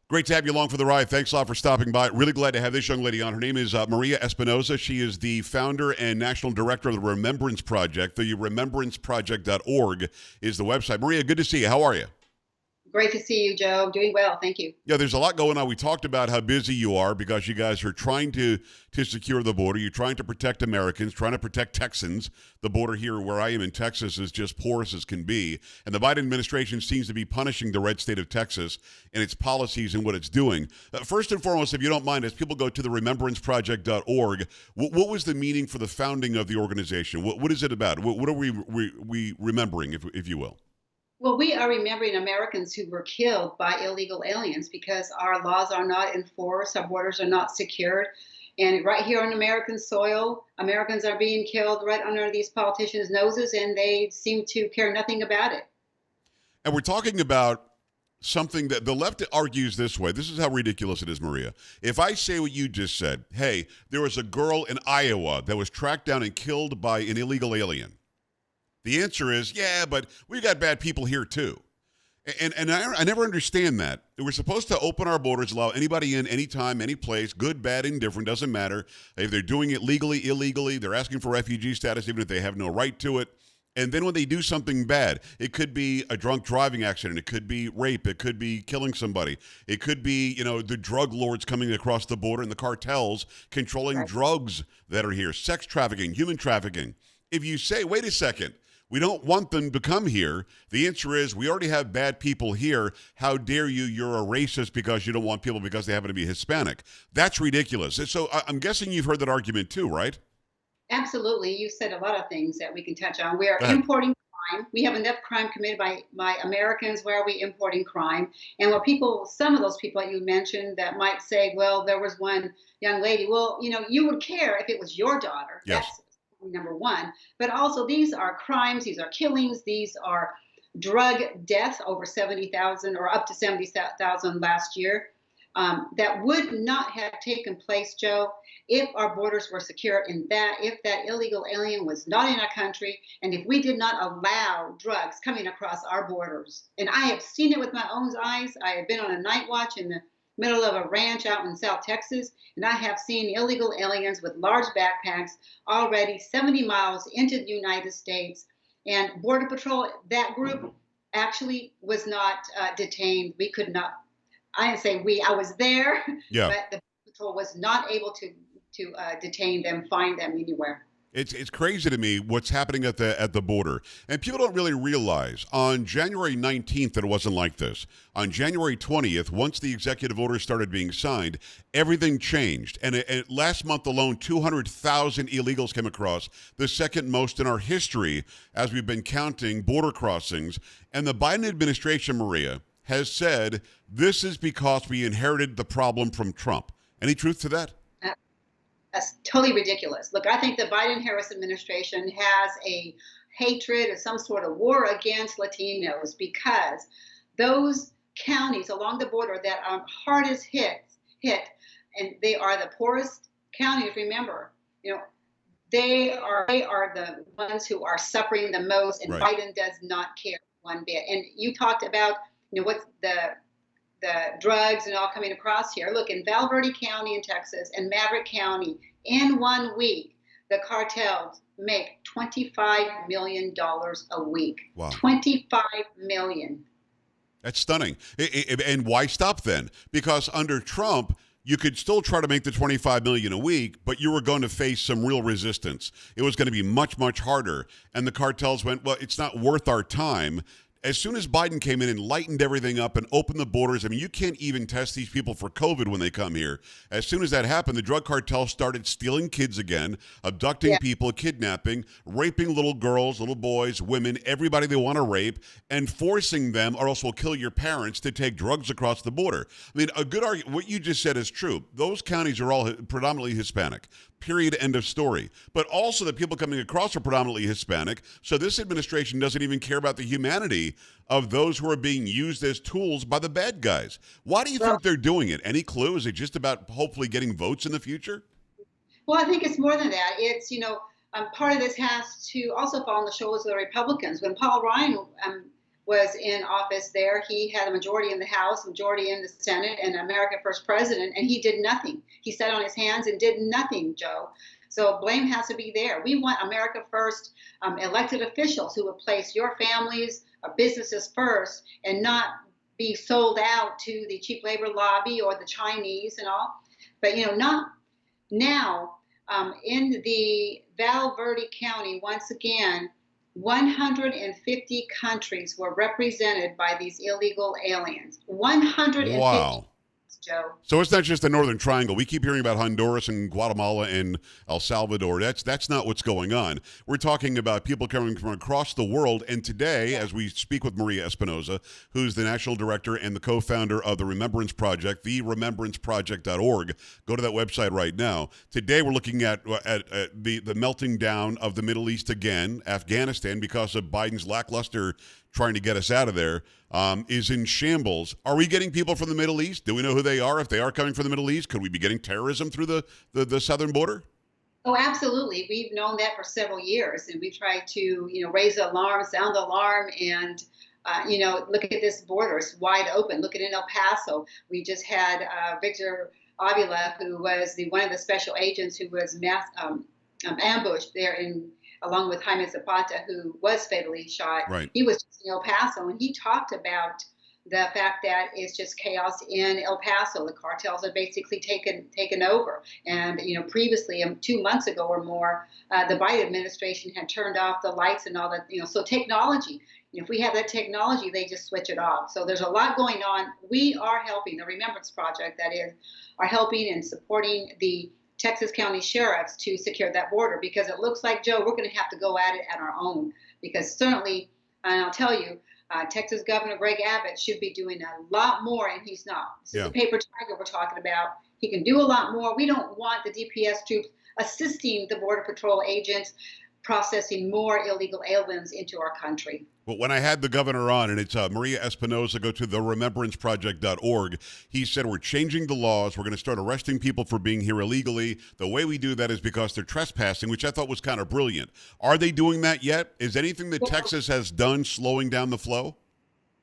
Great to have you along for the ride. Thanks a lot for stopping by. Really glad to have this young lady on. Her name is Maria Espinoza. She is the founder and national director of the Remembrance Project. The remembranceproject.org is the website. Maria, good to see you. How are you? Great to see you, Joe. Doing well. Thank you. Yeah, there's a lot going on. We talked about how busy you are because you guys are trying to secure the border. You're trying to protect Americans, trying to protect Texans. The border here where I am in Texas is just porous as can be. And the Biden administration seems to be punishing the red state of Texas and its policies and what it's doing. First and foremost, if you don't mind, as people go to the remembranceproject.org, what was the meaning for the founding of the organization? What is it about? What are we remembering, if you will? Well, we are remembering Americans who were killed by illegal aliens because our laws are not enforced, our borders are not secured. And right here on American soil, Americans are being killed right under these politicians' noses, and they seem to care nothing about it. And we're talking about something that the left argues this way. This is how ridiculous it is, Maria. If I say what you just said, hey, there was a girl in Iowa that was tracked down and killed by an illegal alien. The answer is, yeah, but we got bad people here too. And I never understand that. We're supposed to open our borders, allow anybody in, anytime, any place, good, bad, indifferent, doesn't matter. If they're doing it legally, illegally, they're asking for refugee status even if they have no right to it. And then when they do something bad, it could be a drunk driving accident, it could be rape, it could be killing somebody, it could be, the drug lords coming across the border and the cartels controlling drugs that are here, sex trafficking, human trafficking. If you say, wait a second, we don't want them to come here. The answer is we already have bad people here. How dare you? You're a racist because you don't want people because they happen to be Hispanic. That's ridiculous. So I'm guessing you've heard that argument too, right? Absolutely. You said a lot of things that we can touch on. We are importing crime. We have enough crime committed by Americans. Why are we importing crime? And some of those people that you mentioned that might say, well, there was one young lady. Well, you would care if it was your daughter. Yes. That's number one. But also these are crimes, these are killings, these are drug deaths, over 70,000 or up to 70,000 last year, that would not have taken place, Joe, if our borders were secure and if that illegal alien was not in our country and if we did not allow drugs coming across our borders. And I have seen it with my own eyes. I have been on a night watch in the middle of a ranch out in South Texas, and I have seen illegal aliens with large backpacks already 70 miles into the United States. And Border Patrol, that group actually was not detained. We could not, I didn't say we, I was there, yeah. But the Border Patrol was not able to detain them, find them anywhere. It's crazy to me what's happening at the border. And people don't really realize on January 19th that it wasn't like this. On January 20th, once the executive order started being signed, everything changed. And last month alone, 200,000 illegals came across, the second most in our history as we've been counting border crossings. And the Biden administration, Maria, has said this is because we inherited the problem from Trump. Any truth to that? That's totally ridiculous. Look, I think the Biden-Harris administration has a hatred or some sort of war against Latinos because those counties along the border that are hardest hit, and they are the poorest counties, remember, they are the ones who are suffering the most, and right. Biden does not care one bit. And you talked about, what's the drugs and all coming across here. Look, in Val Verde County in Texas and Maverick County, in 1 week, the cartels make $25 million a week. Wow. $25 million. That's stunning. And why stop then? Because under Trump, you could still try to make the $25 million a week, but you were going to face some real resistance. It was going to be much, much harder. And the cartels went, well, it's not worth our time. As soon as Biden came in and lightened everything up and opened the borders, I mean, you can't even test these people for COVID when they come here. As soon as that happened, the drug cartel started stealing kids again, abducting people, kidnapping, raping little girls, little boys, women, everybody they want to rape, and forcing them, or else we'll kill your parents, to take drugs across the border. I mean, a good argument, what you just said is true. Those counties are all predominantly Hispanic. Period, end of story. But also the people coming across are predominantly Hispanic, so this administration doesn't even care about the humanity of those who are being used as tools by the bad guys. Why do you think they're doing it? Any clue? Is it just about hopefully getting votes in the future? Well, I think it's more than that. It's, part of this has to also fall on the shoulders of the Republicans. When Paul Ryan was in office there, he had a majority in the House, majority in the Senate, and America First president, and he did nothing. He sat on his hands and did nothing, Joe. So blame has to be there. We want America First elected officials who would place your families or businesses first and not be sold out to the cheap labor lobby or the Chinese and all. But, not now. In the Val Verde County, once again, 150 countries were represented by these illegal aliens. 150. Wow. Joe. So it's not just the Northern Triangle. We keep hearing about Honduras and Guatemala and El Salvador. That's not what's going on. We're talking about people coming from across the world. And today, as we speak with Maria Espinoza, who's the national director and the co-founder of the Remembrance Project, theremembranceproject.org. Go to that website right now. Today, we're looking at the melting down of the Middle East again. Afghanistan, because of Biden's lackluster trying to get us out of there, is in shambles. Are we getting people from the Middle East? Do we know who they are? If they are coming from the Middle East, could we be getting terrorism through the southern border? Oh, absolutely. We've known that for several years, and we tried to, raise the alarm, sound the alarm, and look at this border. It's wide open. Look at it in El Paso. We just had Victor Avila, who was one of the special agents who was ambushed there along with Jaime Zapata, who was fatally shot. Right. He was just in El Paso, and he talked about the fact that it's just chaos in El Paso. The cartels are basically taken over. And, previously, 2 months ago or more, the Biden administration had turned off the lights and all that, so technology. If we have that technology, they just switch it off. So there's a lot going on. We are helping, the Remembrance Project, that is, are helping and supporting the Texas County sheriffs to secure that border, because it looks like, Joe, we're going to have to go at it on our own, because certainly, and I'll tell you, Texas Governor Greg Abbott should be doing a lot more, and he's not. This is the paper tiger we're talking about. He can do a lot more. We don't want the DPS troops assisting the Border Patrol agents processing more illegal aliens into our country. Well, when I had the governor on, and it's Maria Espinoza, go to theremembranceproject.org, he said we're changing the laws. We're going to start arresting people for being here illegally. The way we do that is because they're trespassing, which I thought was kind of brilliant. Are they doing that yet? Is anything that Texas has done slowing down the flow?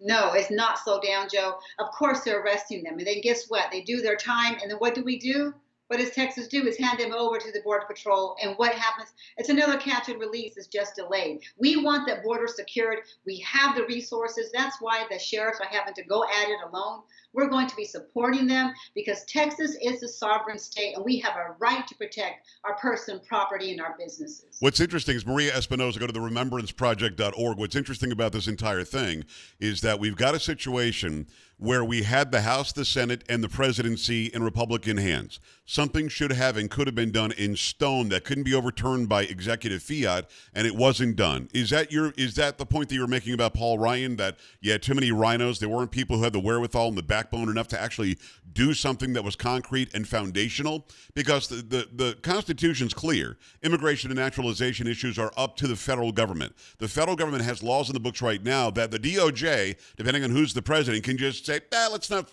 No, it's not slowed down, Joe. Of course they're arresting them. And then guess what? They do their time, and then what do? What does Texas do is hand them over to the Border Patrol, and what happens? It's another catch and release. It's just delayed. We want that border secured. We have the resources. That's why the sheriffs are having to go at it alone. We're going to be supporting them because Texas is a sovereign state, and we have a right to protect our person, property, and our businesses. What's interesting is Maria Espinoza, go to theremembranceproject.org. What's interesting about this entire thing is that we've got a situation where we had the House, the Senate, and the presidency in Republican hands. Something should have and could have been done in stone that couldn't be overturned by executive fiat, and it wasn't done. Is that the point that you were making about Paul Ryan, that you had too many rhinos? There weren't people who had the wherewithal and the backbone enough to actually do something that was concrete and foundational? Because the Constitution's clear. Immigration and naturalization issues are up to the federal government. The federal government has laws in the books right now that the DOJ, depending on who's the president, can just say, let's not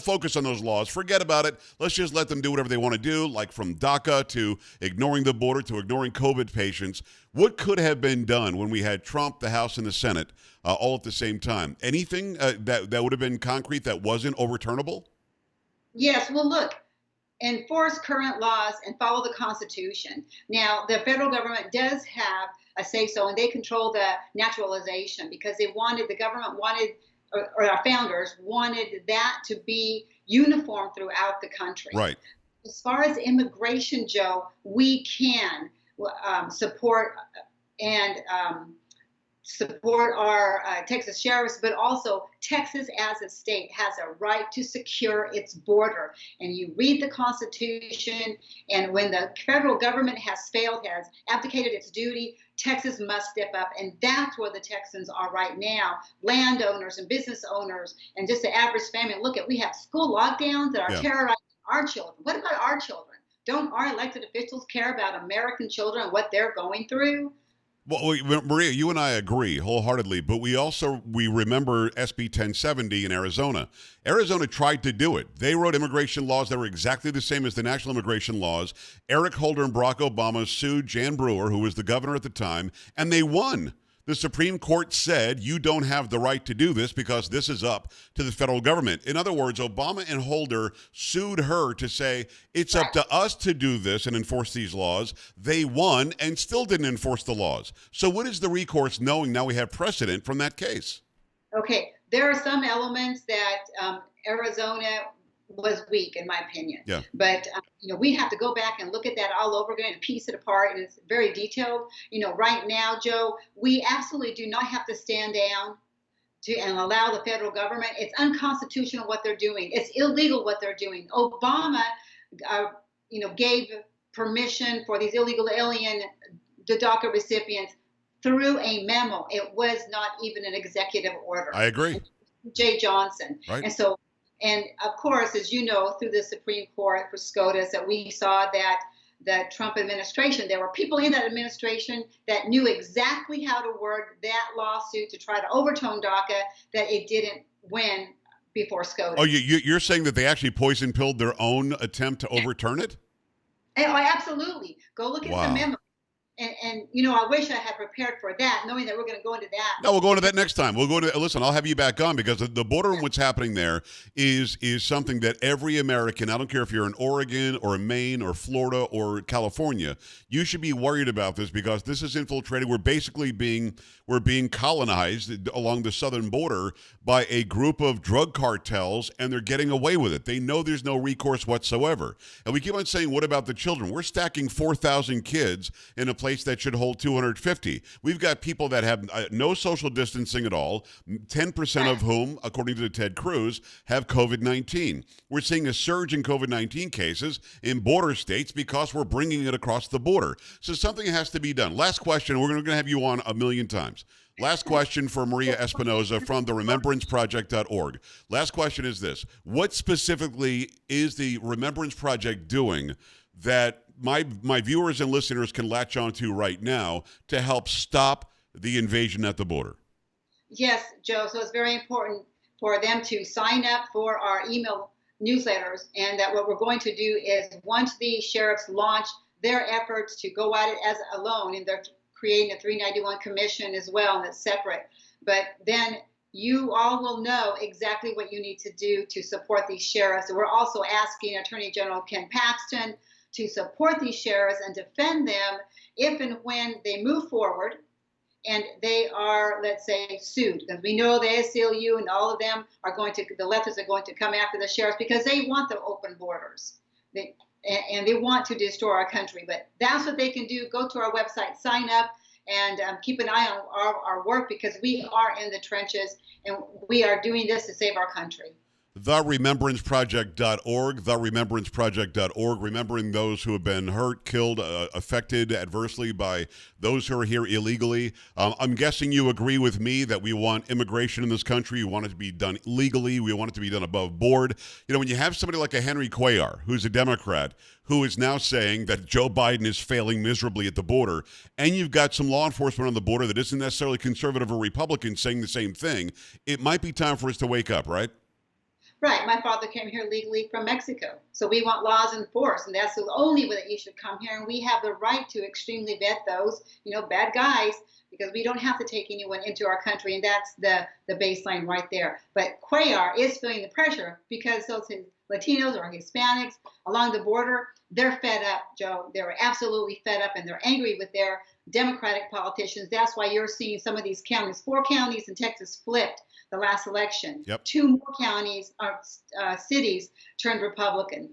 focus on those laws. Forget about it. Let's just let them do whatever they want to do, like from DACA to ignoring the border to ignoring COVID patients. What could have been done when we had Trump, the House, and the Senate all at the same time? Anything that would have been concrete that wasn't overturnable? Yes. Well, look, enforce current laws and follow the Constitution. Now, the federal government does have a say-so, and they control the naturalization because the government wanted, or our founders wanted that to be uniform throughout the country. Right. As far as immigration, Joe, we can support and support our Texas sheriffs, but also Texas as a state has a right to secure its border. And you read the Constitution, and when the federal government has failed, has abdicated its duty, Texas must step up. And that's where the Texans are right now. Landowners and business owners and just the average family. Look, we have school lockdowns that are terrorizing our children. What about our children? Don't our elected officials care about American children and what they're going through? Well, Maria, you and I agree wholeheartedly, but we remember SB 1070 in Arizona. Arizona tried to do it. They wrote immigration laws that were exactly the same as the national immigration laws. Eric Holder and Barack Obama sued Jan Brewer, who was the governor at the time, and they won. The Supreme Court said you don't have the right to do this because this is up to the federal government. In other words, Obama and Holder sued her to say it's up to us to do this and enforce these laws. They won and still didn't enforce the laws. So what is the recourse knowing now we have precedent from that case? Okay, there are some elements that Arizona was weak, in my opinion. Yeah. But we have to go back and look at that all over again and piece it apart, and it's very detailed. Right now, Joe, we absolutely do not have to stand down and allow the federal government. It's unconstitutional what they're doing. It's illegal what they're doing. Obama, gave permission for these illegal alien DACA recipients through a memo. It was not even an executive order. I agree. Jay Johnson. Right. And of course, as you know, through the Supreme Court for SCOTUS, that we saw that the Trump administration, there were people in that administration that knew exactly how to word that lawsuit to try to overturn DACA, that it didn't win before SCOTUS. Oh, you're saying that they actually poison pilled their own attempt to overturn it? Oh, absolutely. Go look at Wow. the memo. And I wish I had prepared for that, knowing that we're going to go into that. No, we'll go into that next time. We'll go into, listen, I'll have you back on because the border and what's happening there is something that every American, I don't care if you're in Oregon or Maine or Florida or California, you should be worried about this because this is infiltrated. We're basically being colonized along the southern border by a group of drug cartels, and they're getting away with it. They know there's no recourse whatsoever. And we keep on saying, what about the children? We're stacking 4,000 kids in a place that should hold 250. We've got people that have no social distancing at all, 10% of whom, according to Ted Cruz, have COVID-19. We're seeing a surge in COVID-19 cases in border states because we're bringing it across the border. So something has to be done. Last question. We're going to have you on a million times. Last question for Maria Espinoza from the remembranceproject.org. Last question is this. What specifically is the Remembrance Project doing that my viewers and listeners can latch onto right now to help stop the invasion at the border? Yes, Joe. So it's very important for them to sign up for our email newsletters, and that what we're going to do is once the sheriffs launch their efforts to go at it as alone, and they're creating a 391 commission as well, and it's separate. But then you all will know exactly what you need to do to support these sheriffs. And we're also asking Attorney General Ken Paxton to support these sheriffs and defend them if and when they move forward and they are, let's say, sued. Because we know the ACLU and all of them are going to, the leftists are going to come after the sheriffs because they want the open borders. And they want to destroy our country. But that's what they can do. Go to our website, sign up, and keep an eye on our work, because we are in the trenches and we are doing this to save our country. TheRemembranceProject.org, TheRemembranceProject.org, remembering those who have been hurt, killed, affected adversely by those who are here illegally. I'm guessing you agree with me that we want immigration in this country. We want it to be done legally. We want it to be done above board. When you have somebody like a Henry Cuellar, who's a Democrat, who is now saying that Joe Biden is failing miserably at the border, and you've got some law enforcement on the border that isn't necessarily conservative or Republican saying the same thing, it might be time for us to wake up, right? Right. My father came here legally from Mexico. So we want laws enforced, and that's the only way that you should come here. And we have the right to extremely vet those, bad guys, because we don't have to take anyone into our country. And that's the baseline right there. But Cuellar is feeling the pressure because those Latinos or Hispanics along the border, they're fed up, Joe. They're absolutely fed up, and they're angry with their Democratic politicians. That's why you're seeing some of these counties, 4 counties in Texas flipped the last election. Yep. 2 more counties or cities turned Republican.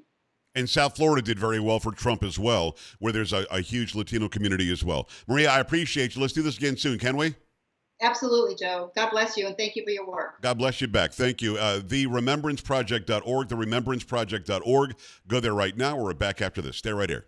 And South Florida did very well for Trump as well, where there's a huge Latino community as well. Maria, I appreciate you. Let's do this again soon, can we? Absolutely, Joe. God bless you, and thank you for your work. God bless you back. Thank you. TheRemembranceProject.org, TheRemembranceProject.org. Go there right now. We're back after this. Stay right here.